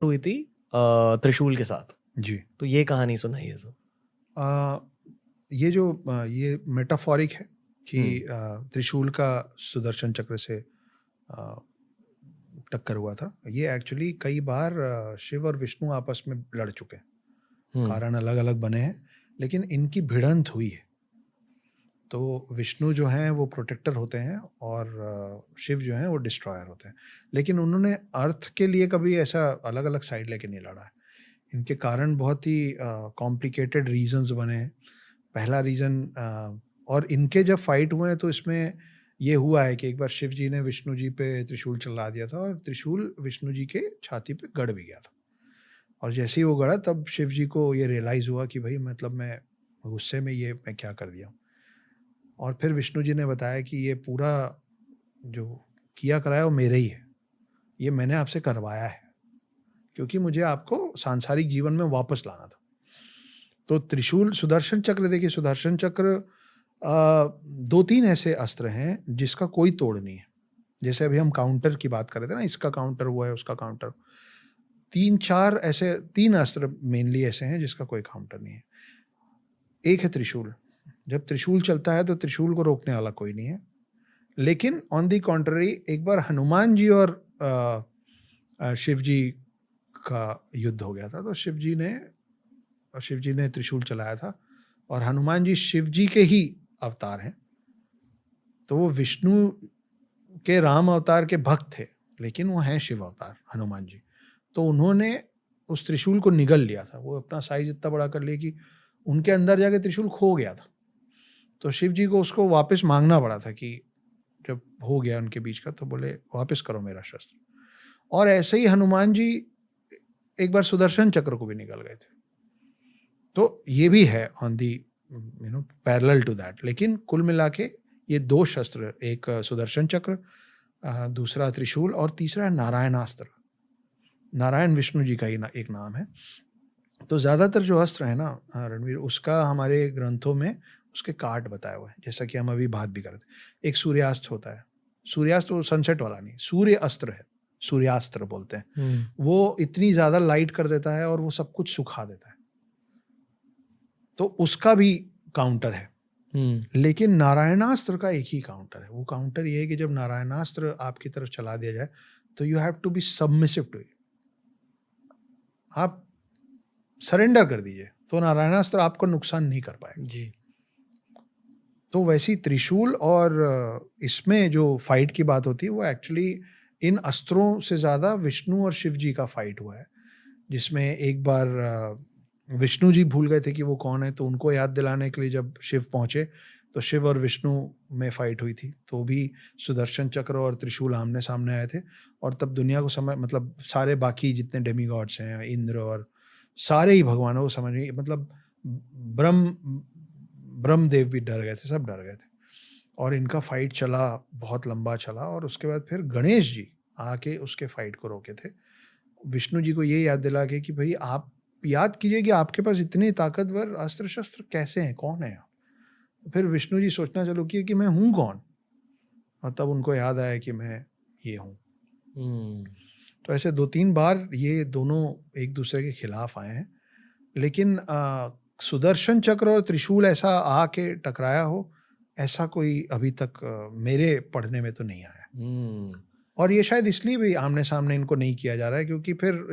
हुई थी त्रिशूल के साथ। जी। तो ये कहानी सुनाइए सर। आ, ये जो ये मेटाफॉरिक है कि त्रिशूल का सुदर्शन चक्र से आ, टक्कर हुआ था। ये एक्चुअली कई बार शिव और विष्णु आपस में लड़ चुके हैं। हुँ, कारण अलग अलग बने हैं, लेकिन इनकी भिड़ंत हुई है। तो विष्णु जो हैं वो प्रोटेक्टर होते हैं और शिव जो हैं वो डिस्ट्रॉयर होते हैं। लेकिन उन्होंने अर्थ के लिए कभी ऐसा अलग अलग साइड लेके नहीं लड़ा है। इनके कारण बहुत ही कॉम्प्लिकेटेड रीजंस बने हैं। पहला रीज़न और इनके जब फाइट हुए हैं तो इसमें ये हुआ है कि एक बार शिव जी ने विष्णु जी पे त्रिशूल चला दिया था और त्रिशूल विष्णु जी के छाती पे गड़ भी गया था। और जैसे ही वो गड़ा तब शिव जी को ये रियलाइज़ हुआ कि भाई मतलब मैं गुस्से में ये मैं क्या कर दिया हूँ। और फिर विष्णु जी ने बताया कि ये पूरा जो किया कराया वो मेरे ही है। ये मैंने आपसे करवाया है, क्योंकि मुझे आपको सांसारिक जीवन में वापस लाना था। तो त्रिशूल सुदर्शन चक्र, देखिए सुदर्शन चक्र 2-3 ऐसे अस्त्र हैं जिसका कोई तोड़ नहीं है। जैसे अभी हम काउंटर की बात कर रहे थे ना, इसका काउंटर वो है, उसका काउंटर। 3-4 ऐसे 3 अस्त्र मेनली ऐसे हैं जिसका कोई काउंटर नहीं है। एक है त्रिशूल। जब त्रिशूल चलता है तो त्रिशूल को रोकने वाला कोई नहीं है। लेकिन ऑन द कॉन्ट्ररी एक बार हनुमान जी और शिव जी का युद्ध हो गया था। तो शिव जी ने त्रिशूल चलाया था और हनुमान जी शिव जी के ही अवतार हैं। तो वो विष्णु के राम अवतार के भक्त थे, लेकिन वो हैं शिव अवतार हनुमान जी। तो उन्होंने उस त्रिशूल को निगल लिया था। वो अपना साइज़ इतना बड़ा कर लिया कि उनके अंदर जाके त्रिशूल खो गया था। तो शिव जी को उसको वापस माँगना पड़ा था कि जब हो गया उनके बीच का, तो बोले वापस करो मेरा शस्त्र। और ऐसे ही हनुमान जी एक बार सुदर्शन चक्र को भी निगल गए थे। तो ये भी है on the parallel to that. लेकिन कुल मिला के ये 2 शस्त्र, एक सुदर्शन चक्र, दूसरा त्रिशूल और तीसरा है नारायणास्त्र। नारायण विष्णु जी का ही एक नाम है। तो ज़्यादातर जो अस्त्र है ना रणवीर, उसका हमारे ग्रंथों में उसके काट बताए हुए हैं, जैसा कि हम अभी बात भी कर रहे थे। एक सूर्यास्त होता है। सूर्यास्त वो सनसेट वाला नहीं, सूर्य अस्त्र है, सूर्यास्त्र बोलते हैं। हुँ, वो इतनी ज़्यादा लाइट कर देता है और वो सब कुछ सुखा देता है। तो उसका भी काउंटर है। हुँ, लेकिन नारायणास्त्र का एक ही काउंटर है। वो काउंटर ये है कि जब नारायणास्त्र आपकी तरफ चला दिया जाए, तो you have to be submissive to it. आप सरेंडर कर दीजिए, तो नारायणास्त्र आपको नुकसान नहीं कर पाएगा। जी। तो वैसे ही त्रिशूल और इसमें जो फाइट की बात होती है, वो एक्चुअली इन अस्त्रों से ज़्यादा विष्णु और शिव जी का फाइट हुआ है। जिसमें एक बार विष्णु जी भूल गए थे कि वो कौन है, तो उनको याद दिलाने के लिए जब शिव पहुँचे, तो शिव और विष्णु में फाइट हुई थी। तो भी सुदर्शन चक्र और त्रिशूल आमने-सामने आए थे और तब दुनिया को समझ मतलब सारे बाकी जितने डेमिगॉड्स हैं, इंद्र और सारे ही भगवानों को समझ में मतलब ब्रह्म ब्रह्मदेव भी डर गए थे, सब डर गए थे। और इनका फाइट चला, बहुत लंबा चला और उसके बाद फिर गणेश जी आके उसके फाइट को रोके थे। विष्णु जी को ये याद दिला के कि भई आप याद कीजिए कि आपके पास इतने ताकतवर अस्त्र-शस्त्र कैसे हैं? कौन हैं आप? तो फिर विष्णु जी सोचना चालू किए कि मैं हूँ कौन? और तब उनको याद आया कि मैं ये हूँ। हुँ, तो ऐसे 2-3 बार ये दोनों एक-दूसरे के खिलाफ आए हैं। लेकिन सुदर्शन चक्र और त्रिशूल ऐसा आके टकराया हो, ऐसा कोई अभी तक मेरे पढ़ने में तो नहीं आया। हुँ। और ये शायद इसलिए भी आमने-सामने इनको नहीं किया जा रहा है, क्योंकि फिर